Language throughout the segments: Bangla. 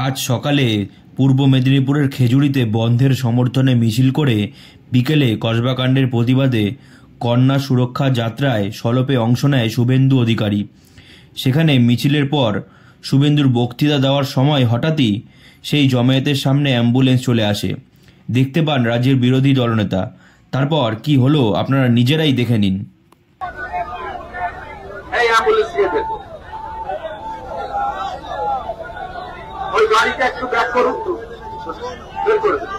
আজ সকালে পূর্ব মেদিনীপুরের খেজুরিতে বন্ধের সমর্থনে মিছিল করে বিকেলে কসবাকাণ্ডের প্রতিবাদে কন্যা সুরক্ষা যাত্রায় সলপে অংশ নেয় শুভেন্দু অধিকারী। সেখানে মিছিলের পর শুভেন্দুর বক্তৃতা দেওয়ার সময় হঠাৎই সেই জমায়েতের সামনে অ্যাম্বুলেন্স চলে আসে। দেখতে পান রাজ্যের বিরোধী দলনেতা। তারপর কি হলো আপনারা নিজেরাই দেখে নিন। ওই গাড়িটা একটু ব্যাক করুন তো, বের করে দেন,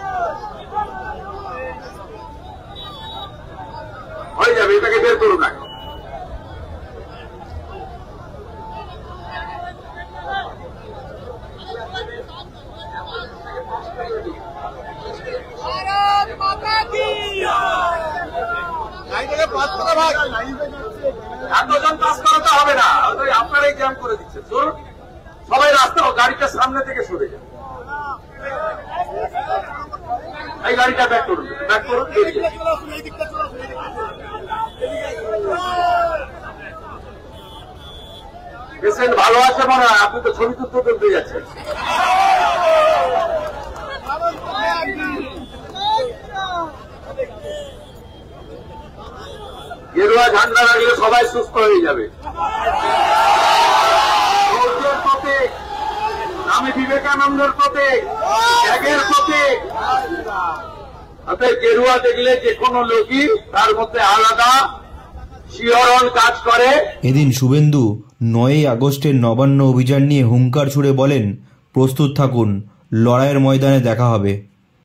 হয়ে যাবে, এটাকে বের করুন না। এতজন পাস করাতে হবে না, আপনারাই জ্যাম করে দিচ্ছেন। সবাই রাস্তা, গাড়িটা সামনে থেকে সরে যান, এই গাড়িটা ব্যাক করুন, ব্যাক করুন। পেশেন্ট ভালো আছে মনে হয়, আপনি তো ছবি তুলতে যাচ্ছেন। গেরুয়া ঝান্ডা রাখলে সবাই সুস্থ হয়ে যাবে। আমি বিবেকানন্দের প্রতীক, ত্যাগের প্রতীক। অর্থাৎ গেরুয়া দেখলে যে কোনো লোকই তার মধ্যে আলাদা শিহরণ কাজ করে। এদিন শুভেন্দু 9 আগস্টের নবান্ন অভিযান নিয়ে হুঙ্কার ছুড়ে বলেন, প্রস্তুত থাকুন, লড়াইয়ের ময়দানে দেখা হবে।